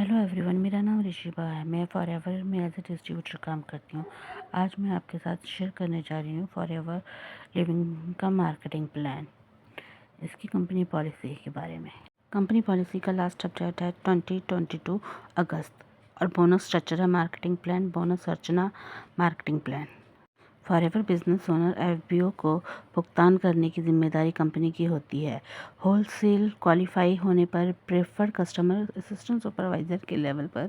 Hello everyone, मेरा नाम ऋषिबा है। मैं फॉरएवर में एज ए डिस्ट्रीब्यूटर काम करती हूँ। आज मैं आपके साथ शेयर करने जा रही हूँ फॉरएवर लिविंग का मार्केटिंग प्लान, इसकी कंपनी पॉलिसी के बारे में। कंपनी पॉलिसी का लास्ट अपडेट है 2022 अगस्त और बोनस स्ट्रक्चर है marketing plan, bonus Archana marketing plan. Forever business owner FBO को भुगतान करने की जिम्मेदारी कंपनी की होती है। होलसेल क्वालिफाई होने पर प्रेफर्ड कस्टमर असिस्टेंट सुपरवाइजर के लेवल पर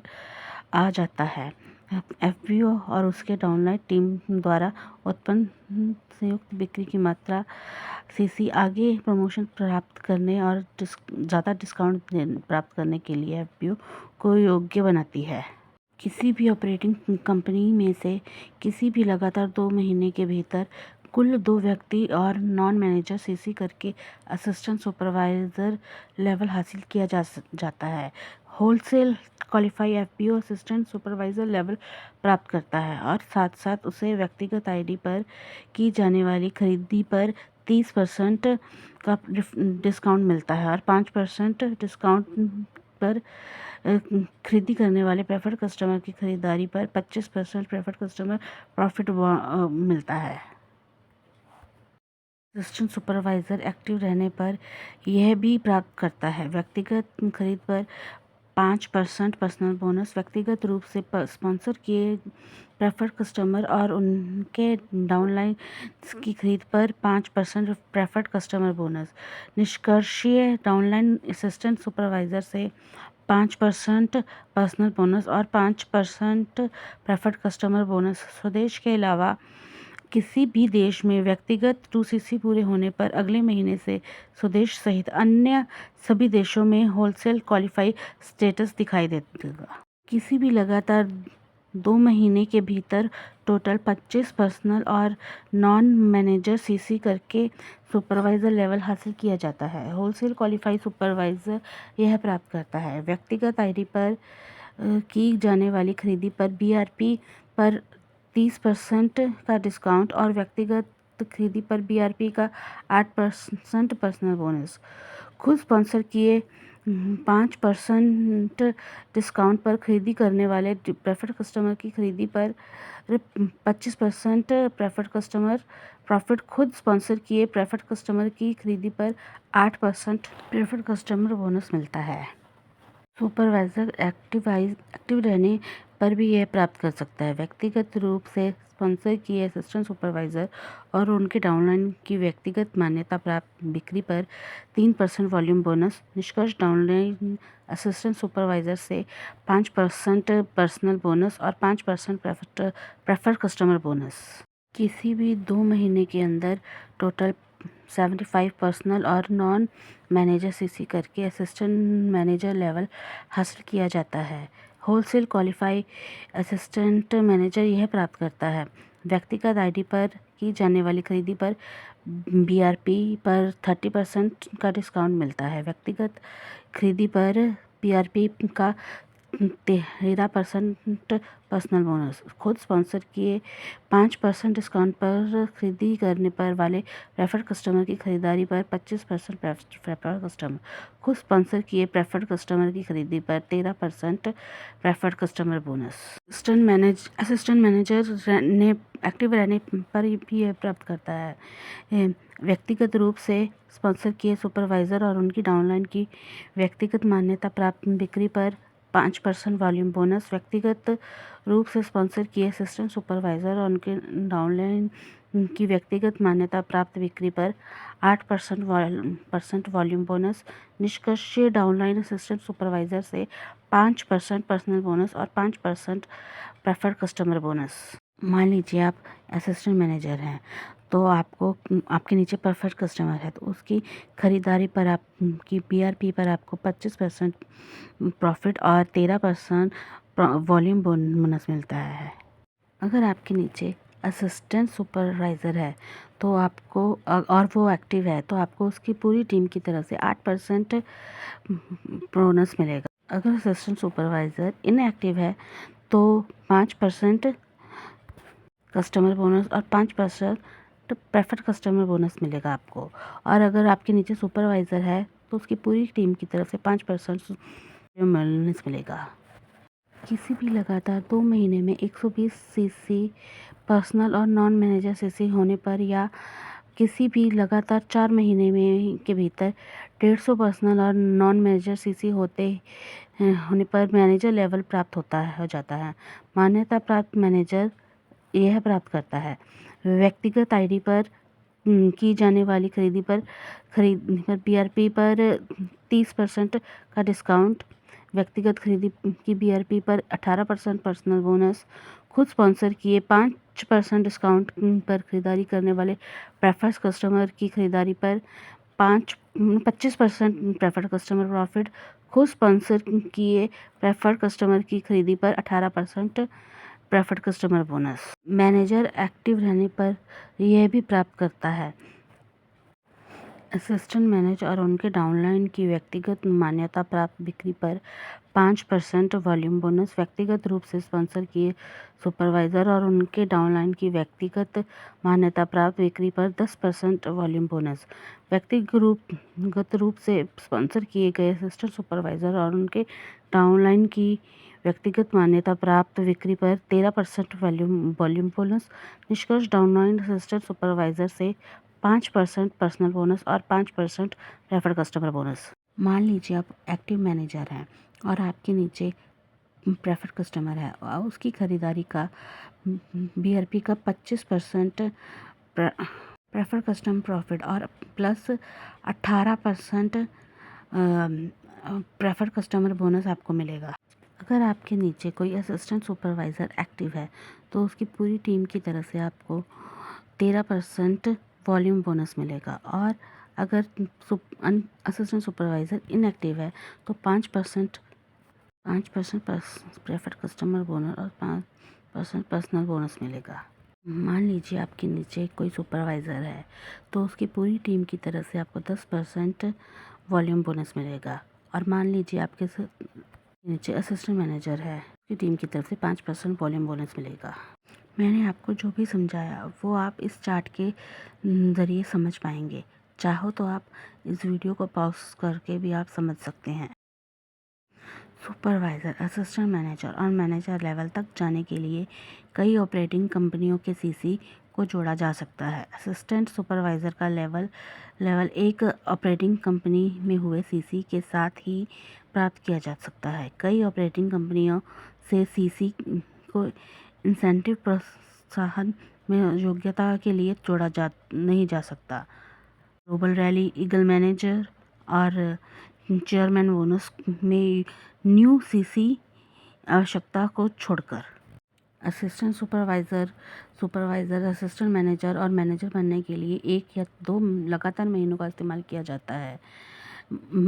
आ जाता है। एफबीओ और उसके डाउनलाइन टीम द्वारा उत्पन्न संयुक्त बिक्री की मात्रा सीसी आगे प्रमोशन प्राप्त करने और ज़्यादा डिस्काउंट प्राप्त करने के लिए एफबीओ को योग्य बनाती है। किसी भी ऑपरेटिंग कंपनी में से किसी भी लगातार 2 महीने के भीतर कुल 2 व्यक्ति और नॉन मैनेजर सीसी करके असिस्टेंट सुपरवाइजर लेवल हासिल किया जाता है। Wholesale qualify FPO assistant supervisor level प्राप्त करता है और साथ साथ उसे व्यक्तिगत आईडी पर की जाने वाली खरीदी पर 30% का डिस्काउंट मिलता है और 5% डिस्काउंट पर खरीदी करने वाले प्रेफर्ड कस्टमर की खरीदारी पर 25% प्रेफर्ड कस्टमर प्रॉफिट मिलता है। असिस्टेंट सुपरवाइजर एक्टिव रहने पर यह भी प्राप्त करता है व्यक्तिगत खरीद पर 5% पर्सनल बोनस, व्यक्तिगत रूप से स्पॉन्सर किए प्रेफर्ड कस्टमर और उनके डाउनलाइन की खरीद पर 5% प्रेफर्ड कस्टमर बोनस, निष्कर्षीय डाउनलाइन असिस्टेंट सुपरवाइजर से 5% पर्सनल बोनस और 5% प्रेफर्ड कस्टमर बोनस। स्वदेश के अलावा किसी भी देश में व्यक्तिगत 2सीसी पूरे होने पर अगले महीने से स्वदेश सहित अन्य सभी देशों में होलसेल क्वालिफाई स्टेटस दिखाई देगा। किसी भी लगातार 2 महीने के भीतर टोटल 25 पर्सनल और नॉन मैनेजर सीसी करके सुपरवाइजर लेवल हासिल किया जाता है। होलसेल क्वालिफाई सुपरवाइजर यह प्राप्त करता है व्यक्तिगत आईडी पर की जाने वाली खरीदी पर बीआरपी पर 30% का डिस्काउंट और व्यक्तिगत खरीदी पर बीआरपी का 8% पर्सनल बोनस। खुद स्पॉन्सर किए 5% डिस्काउंट पर खरीदी करने वाले प्रेफर्ड कस्टमर की खरीदी पर 25% प्रेफर्ड कस्टमर प्रॉफिट। खुद स्पॉन्सर किए प्रेफर्ड कस्टमर की खरीदी पर 8% प्रेफर्ड कस्टमर बोनस मिलता है। सुपरवाइजर एक्टिव रहने पर भी यह प्राप्त कर सकता है व्यक्तिगत रूप से स्पॉन्सर किए असिस्टेंट सुपरवाइजर और उनके डाउनलाइन की व्यक्तिगत मान्यता प्राप्त बिक्री पर 3% वॉल्यूम बोनस, निष्कर्ष डाउनलाइन असिस्टेंट सुपरवाइजर से 5% पर्सनल बोनस और 5% प्रेफर्ड कस्टमर बोनस। किसी भी 2 महीने के अंदर टोटल 75 पर्सनल और नॉन मैनेजर सीसी करके असिस्टेंट मैनेजर लेवल हासिल किया जाता है। होलसेल क्वालिफाई असिस्टेंट मैनेजर यह प्राप्त करता है व्यक्तिगत आईडी पर की जाने वाली खरीदी पर बीआरपी पर 30% का डिस्काउंट मिलता है, व्यक्तिगत खरीदी पर बीआरपी का 13% पर्सनल बोनस। खुद स्पॉन्सर किए 5% डिस्काउंट पर खरीदी करने पर वाले प्रेफर्ड कस्टमर की खरीदारी पर 25% प्रेफर्ड कस्टमर। खुद स्पॉन्सर किए प्रेफर्ड कस्टमर की खरीदी पर 13% preferred customer bonus. Assistant manager ने एक्टिव रहने पर भी यह प्राप्त करता है व्यक्तिगत रूप से स्पॉन्सर किए सुपरवाइजर और उनकी डाउनलाइन की व्यक्तिगत मान्यता प्राप्त बिक्री पर 5% वॉल्यूम बोनस, व्यक्तिगत रूप से स्पॉन्सर किए असिस्टेंट सुपरवाइजर और उनके डाउनलाइन की व्यक्तिगत मान्यता प्राप्त बिक्री पर 8% वॉल्यूम बोनस, निष्कर्षीय डाउनलाइन असिस्टेंट सुपरवाइजर से 5% पर्सनल बोनस और 5% प्रेफर्ड कस्टमर बोनस। मान लीजिए आप असिस्टेंट मैनेजर हैं तो आपको आपके नीचे प्रेफर्ड कस्टमर है तो उसकी खरीदारी पर आपकी बीआरपी पर आपको 25% प्रॉफिट और 13% वॉल्यूम बोनस मिलता है। अगर आपके नीचे असिस्टेंट सुपरवाइज़र है तो आपको और वो एक्टिव है तो आपको उसकी पूरी टीम की तरफ से 8% बोनस मिलेगा। अगर असिस्टेंट सुपरवाइज़र इनएक्टिव है तो 5% कस्टमर बोनस और 5% प्रेफर्ड कस्टमर बोनस मिलेगा आपको। और अगर आपके नीचे सुपरवाइज़र है तो उसकी पूरी टीम की तरफ से 5% बोनस मिलेगा। किसी भी लगातार 2 महीने में 120 सीसी पर्सनल और नॉन मैनेजर सीसी होने पर या किसी भी लगातार 4 महीने में के भीतर 150 पर्सनल और नॉन मैनेजर सीसी होने पर मैनेजर लेवल प्राप्त हो जाता है। मान्यता प्राप्त मैनेजर यह प्राप्त करता है। व्यक्तिगत आईडी पर की जाने वाली खरीदी पर बीआरपी पर 30% का डिस्काउंट, व्यक्तिगत खरीदी की बीआरपी पर 18% पर्सनल बोनस, खुद स्पॉन्सर किए 5% डिस्काउंट पर खरीदारी करने वाले प्रेफर्ड कस्टमर की खरीदारी पर 25% प्रेफर्ड कस्टमर प्रॉफिट, खुद स्पॉन्सर किए प्रेफर्ड कस्टमर की खरीदी पर 18% preferred customer bonus. Manager active रहने पर यह भी प्राप्त करता है। असिस्टेंट मैनेजर और उनके डाउनलाइन की व्यक्तिगत मान्यता प्राप्त बिक्री पर 5% वॉल्यूम बोनस, व्यक्तिगत रूप से स्पॉन्सर किए सुपरवाइजर और उनके डाउनलाइन की व्यक्तिगत मान्यता प्राप्त बिक्री पर 10% वॉल्यूम बोनस, व्यक्तिगत रूप से स्पॉन्सर किए गए असिस्टेंट सुपरवाइजर और उनके डाउनलाइन की व्यक्तिगत मान्यता प्राप्त बिक्री पर 13% वॉल्यूम बोनस। निष्कर्ष, डाउनलाइन असिस्टेंट सुपरवाइजर से 5% पर्सनल बोनस और 5% रेफर कस्टमर बोनस। मान लीजिए आप एक्टिव मैनेजर हैं और आपके नीचे प्रेफर्ड कस्टमर है और उसकी खरीदारी का बीआरपी का 25% प्रेफर्ड कस्टमर प्रॉफिट और प्लस 18% प्रेफर्ड कस्टमर बोनस आपको मिलेगा। अगर आपके नीचे कोई असिस्टेंट सुपरवाइज़र एक्टिव है तो उसकी पूरी टीम की तरफ से आपको 13% वॉल्यूम बोनस मिलेगा और अगर असिस्टेंट सुपरवाइज़र इनएक्टिव है तो 5% प्रेफर्ड कस्टमर बोनस और 5% पर्सनल बोनस मिलेगा। मान लीजिए आपके नीचे कोई सुपरवाइज़र है तो उसकी पूरी टीम की तरफ से आपको 10% वॉल्यूम बोनस मिलेगा और मान लीजिए आपके नीचे असिस्टेंट मैनेजर है, उसकी टीम की तरफ से 5% वॉल्यूम बोनस मिलेगा। मैंने आपको जो भी समझाया वो आप इस चार्ट के ज़रिए समझ पाएंगे। चाहो तो आप इस वीडियो को पॉज करके भी आप समझ सकते हैं। सुपरवाइज़र, असिस्टेंट मैनेजर और मैनेजर लेवल तक जाने के लिए कई ऑपरेटिंग कंपनियों के सीसी को जोड़ा जा सकता है। असिस्टेंट सुपरवाइज़र का लेवल एक ऑपरेटिंग कंपनी में हुए सीसी के साथ ही प्राप्त किया जा सकता है। कई ऑपरेटिंग कंपनियों से सीसी को इंसेंटिव प्रोत्साहन में योग्यता के लिए जोड़ा नहीं जा सकता। ग्लोबल रैली, ईगल मैनेजर और चेयरमैन बोनस में न्यू सीसी आवश्यकता को छोड़कर असिस्टेंट सुपरवाइज़र, असिस्टेंट मैनेजर और मैनेजर बनने के लिए 1 या 2 लगातार महीनों का इस्तेमाल किया जाता है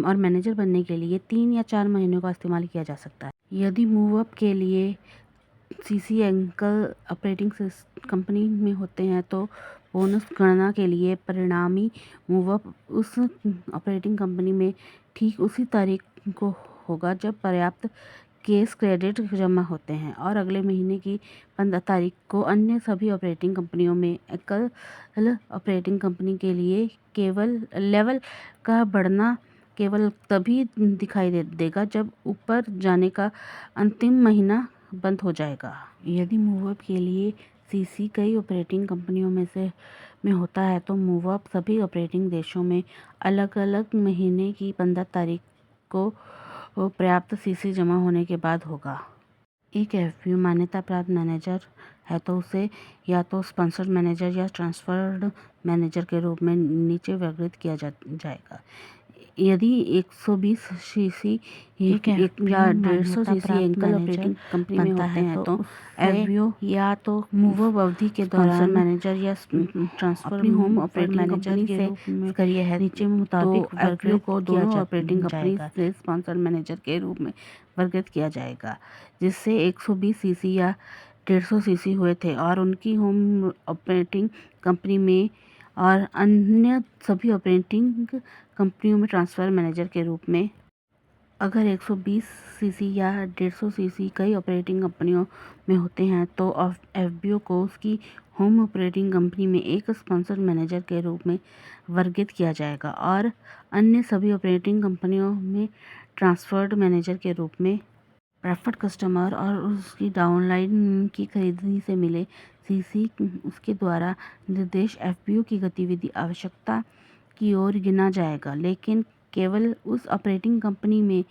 और मैनेजर बनने के लिए 3 या 4 महीनों का इस्तेमाल किया जा सकता है। यदि मूव अप के लिए सीसी एंकल ऑपरेटिंग कंपनी में होते हैं तो बोनस गणना के लिए परिणामी मूव अप उस ऑपरेटिंग कंपनी में ठीक उसी तारीख को होगा जब पर्याप्त केस क्रेडिट जमा होते हैं और अगले महीने की 15 तारीख को अन्य सभी ऑपरेटिंग कंपनियों में एकल ऑपरेटिंग कंपनी के लिए केवल लेवल का बढ़ना केवल तभी दिखाई देगा जब ऊपर जाने का अंतिम महीना बंद हो जाएगा। यदि मूवअप के लिए सीसी कई ऑपरेटिंग कंपनियों में होता है तो मूवअप सभी ऑपरेटिंग देशों में अलग अलग महीने की 15 तारीख को पर्याप्त सीसी जमा होने के बाद होगा। एक एफपीओ मान्यता प्राप्त मैनेजर है तो उसे या तो स्पॉन्सर्ड मैनेजर या ट्रांसफर्ड मैनेजर के रूप में नीचे वर्गीकृत किया जाएगा। यदि 120 सीसी या 150 सीसी एंकल ऑपरेटिंग कंपनी में होते हैं तो एफबीओ या तो मूव अवधि के दौरान मैनेजर या ट्रांसफर होम ऑपरेटिंग मैनेजर के रूप में करिए है नीचे मुताबिक एफबीओ को दोनों ऑपरेटिंग कंपनी से स्पॉन्सर मैनेजर के रूप में वर्गीकृत किया जाएगा जिससे 120 सीसी या 150 सीसी हुए थे और उनकी होम ऑपरेटिंग कंपनी में और अन्य सभी ऑपरेटिंग कंपनियों में ट्रांसफ़र मैनेजर के रूप में। अगर 120 सीसी या 150 सीसी कई ऑपरेटिंग कंपनियों में होते हैं तो एफबीओ को उसकी होम ऑपरेटिंग कंपनी में एक स्पॉन्सर्ड मैनेजर के रूप में वर्गीकृत किया जाएगा और अन्य सभी ऑपरेटिंग कंपनियों में ट्रांसफर्ड मैनेजर के रूप में। प्रेफर्ड कस्टमर और उसकी डाउनलाइन की खरीदारी से मिले सीसी उसके द्वारा निर्देश एफपीयू की गतिविधि आवश्यकता की ओर गिना जाएगा, लेकिन केवल उस ऑपरेटिंग कंपनी में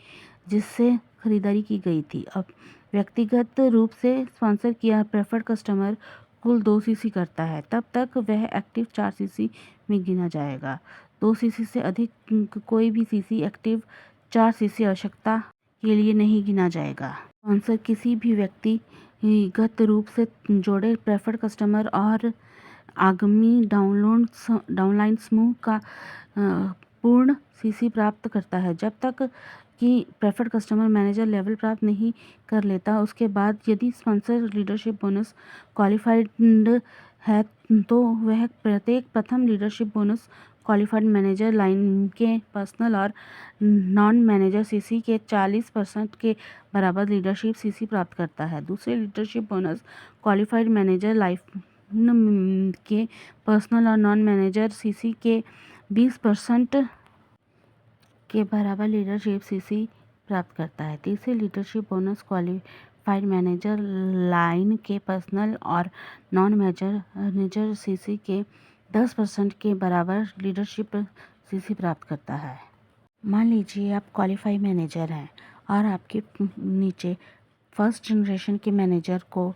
जिससे खरीदारी की गई थी। अब व्यक्तिगत रूप से स्पॉन्सर किया प्रेफर्ड कस्टमर कुल 2 सीसी करता है, तब तक वह एक्टिव 4 सीसी में गिना जाएगा। 2 सीसी से अधिक कोई भी सीसी एक्टिव 4 सीसी आवश्यकता के लिए नहीं गिना जाएगा। स्पॉन्सर किसी भी व्यक्तिगत रूप से जोड़े प्रेफर्ड कस्टमर और आगामी डाउनलाइन समूह का पूर्ण सीसी प्राप्त करता है। जब तक कि प्रेफर्ड कस्टमर मैनेजर लेवल प्राप्त नहीं कर लेता, उसके बाद यदि स्पॉन्सर लीडरशिप बोनस क्वालिफाइड है तो वह प्रत्येक प्रथम leadership bonus qualified manager line के पर्सनल और नॉन मैनेजर सीसी के 40% के बराबर लीडरशिप सीसी प्राप्त करता है। दूसरे leadership bonus qualified manager life के पर्सनल और नॉन मैनेजर सीसी के 20% के बराबर लीडरशिप सीसी प्राप्त करता है। तीसरे leadership bonus qualified manager line के पर्सनल और नॉन मैनेजर सीसी के 10% के बराबर लीडरशिप सीसी प्राप्त करता है। मान लीजिए आप क्वालिफाइड मैनेजर हैं और आपके नीचे फर्स्ट जनरेशन के मैनेजर को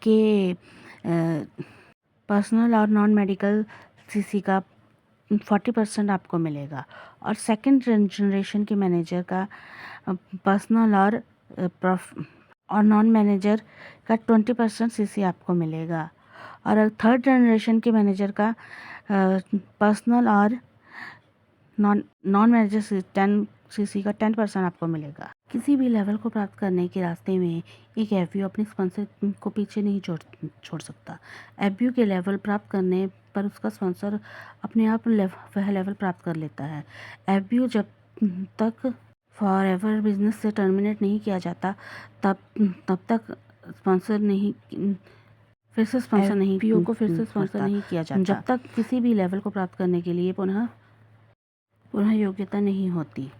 के पर्सनल और नॉन मेडिकल सीसी का 40% आपको मिलेगा और सेकंड जनरेशन के मैनेजर का पर्सनल और नॉन मैनेजर का 20% सीसी आपको मिलेगा और थर्ड जनरेशन के मैनेजर का पर्सनल और नॉन मैनेजर से 10 सीसी का 10% आपको मिलेगा। किसी भी लेवल को प्राप्त करने के रास्ते में एक एफबीओ अपने स्पॉन्सर को पीछे नहीं छोड़ सकता। एफबीओ के लेवल प्राप्त करने पर उसका स्पॉन्सर अपने आप वह लेवल प्राप्त कर लेता है। एफबीओ जब तक फॉरएवर बिजनेस से टर्मिनेट नहीं किया जाता तब तक स्पॉन्सर नहीं फिर से स्पॉन्सर नहीं एफबीओ को फिर से स्पॉन्सर नहीं किया जाता जब तक किसी भी लेवल को प्राप्त करने के लिए पुनः योग्यता नहीं होती।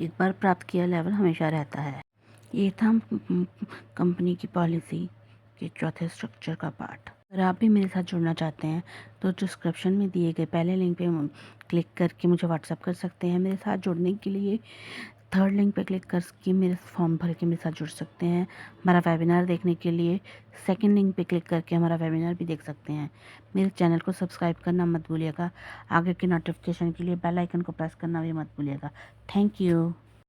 एक बार प्राप्त किया लेवल हमेशा रहता है। ये था कंपनी की पॉलिसी के चौथे स्ट्रक्चर का पार्ट। अगर आप भी मेरे साथ जुड़ना चाहते हैं तो डिस्क्रिप्शन में दिए गए पहले लिंक पे क्लिक करके मुझे व्हाट्सएप कर सकते हैं। मेरे साथ जुड़ने के लिए थर्ड लिंक पे क्लिक करके मेरे फॉर्म भर के मेरे साथ जुड़ सकते हैं। हमारा वेबिनार देखने के लिए सेकंड लिंक पे क्लिक करके हमारा वेबिनार भी देख सकते हैं। मेरे चैनल को सब्सक्राइब करना मत भूलिएगा। आगे की नोटिफिकेशन के लिए बेल आइकन को प्रेस करना भी मत भूलिएगा। Thank you.